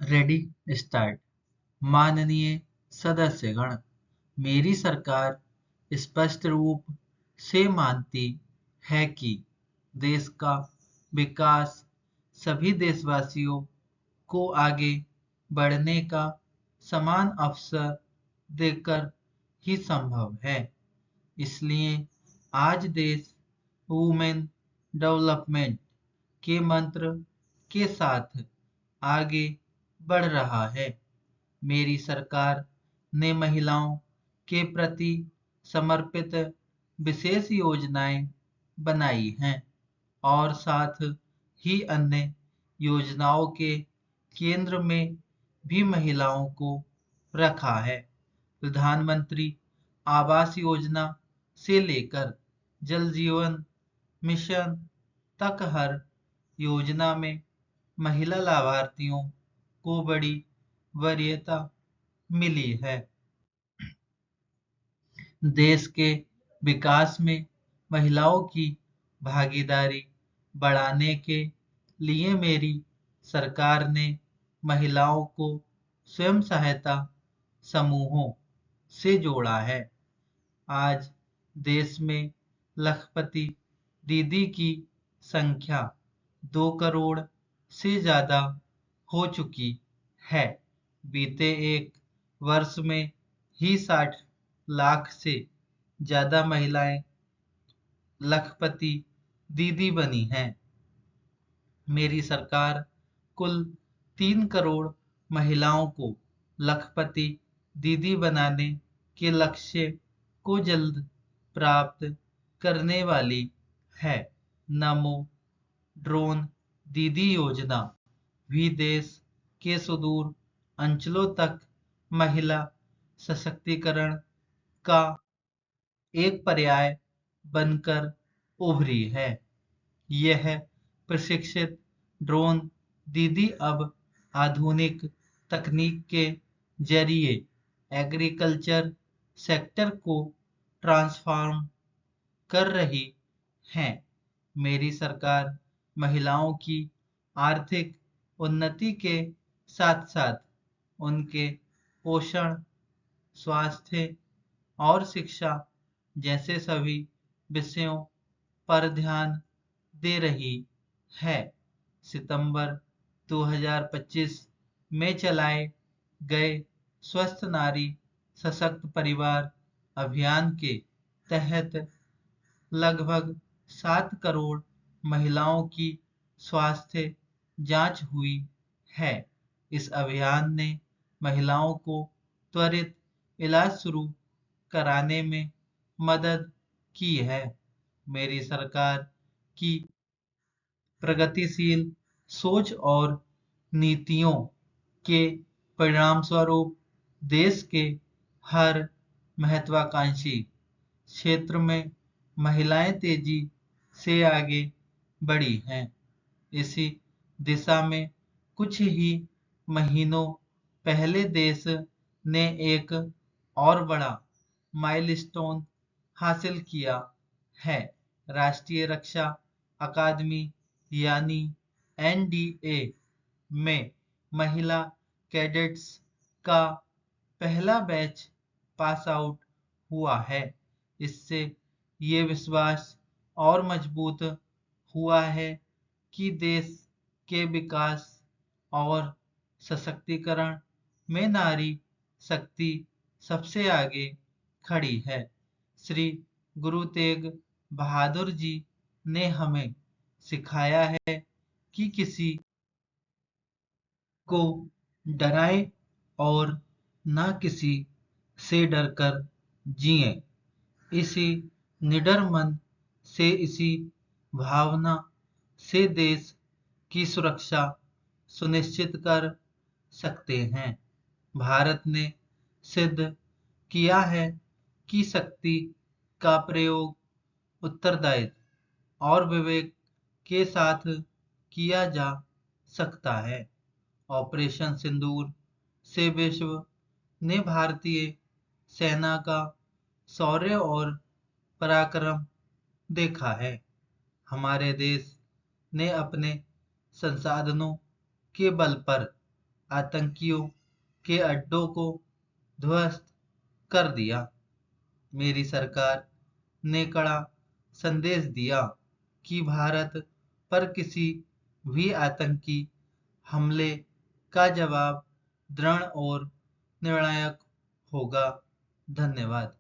Ready start. माननीय सदस्यगण, मेरी सरकार स्पष्ट रूप से मानती है कि देश का विकास सभी देशवासियों को आगे बढ़ने का समान अवसर देकर ही संभव है। इसलिए आज देश वुमेन डेवलपमेंट के मंत्र के साथ आगे बढ़ रहा है। मेरी सरकार ने महिलाओं के प्रति समर्पित विशेष योजनाएं बनाई हैं और साथ ही अन्य योजनाओं के केंद्र में भी महिलाओं को रखा है। प्रधानमंत्री आवास योजना से लेकर जल जीवन मिशन तक हर योजना में महिला लाभार्थियों को बड़ी वरीयता मिली है। देश के विकास में महिलाओं की भागीदारी बढ़ाने के लिए मेरी सरकार ने महिलाओं को स्वयं सहायता समूहों से जोड़ा है। आज देश में लखपति दीदी की संख्या 2 करोड़ से ज़्यादा हो चुकी है। बीते एक वर्ष में ही 60 लाख से ज़्यादा महिलाएं लखपति दीदी बनी हैं। मेरी सरकार कुल 3 करोड़ महिलाओं को लखपति दीदी बनाने के लक्ष्य को जल्द प्राप्त करने वाली है। नमो ड्रोन दीदी योजना भी देश के सुदूर अंचलों तक महिला सशक्तिकरण का एक पर्याय बनकर उभरी है। यह प्रशिक्षित ड्रोन दीदी अब आधुनिक तकनीक के जरिए एग्रीकल्चर सेक्टर को ट्रांसफॉर्म कर रही हैं। मेरी सरकार महिलाओं की आर्थिक उन्नति के साथ-साथ उनके पोषण, स्वास्थ्य और शिक्षा जैसे सभी विषयों पर ध्यान दे रही है। सितंबर 2025 में चलाए गए स्वस्थ नारी सशक्त परिवार अभियान के तहत लगभग 7 करोड़ महिलाओं की स्वास्थ्य जांच हुई है। इस अभियान ने महिलाओं को त्वरित इलाज शुरू कराने में मदद की है। मेरी सरकार की प्रगतिशील सोच और नीतियों के परिणामस्वरूप देश के हर महत्वाकांक्षी क्षेत्र में महिलाएं तेजी से आगे बढ़ी हैं। इसी दिशा में कुछ ही महीनों पहले देश ने एक और बड़ा माइलस्टोन हासिल किया है। राष्ट्रीय रक्षा अकादमी यानी एनडीए में महिला कैडेट्स का पहला बैच पास आउट हुआ है। इससे ये विश्वास और मजबूत हुआ है कि देश के विकास और सशक्तिकरण में नारी शक्ति सबसे आगे खड़ी है। श्री गुरु तेग बहादुर जी ने हमें सिखाया है कि किसी को डराएं और ना किसी से डरकर जिएं। इसी निडर मन से, इसी भावना से देश की सुरक्षा सुनिश्चित कर सकते हैं। भारत ने सिद्ध किया है कि शक्ति का प्रयोग उत्तरदायित्व और विवेक के साथ किया जा सकता है। ऑपरेशन सिंदूर से विश्व ने भारतीय सेना का शौर्य और पराक्रम देखा है। हमारे देश ने अपने संसाधनों के बल पर आतंकियों के अड्डों को ध्वस्त कर दिया। मेरी सरकार ने कड़ा संदेश दिया कि भारत पर किसी भी आतंकी हमले का जवाब दृढ़ और निर्णायक होगा। धन्यवाद।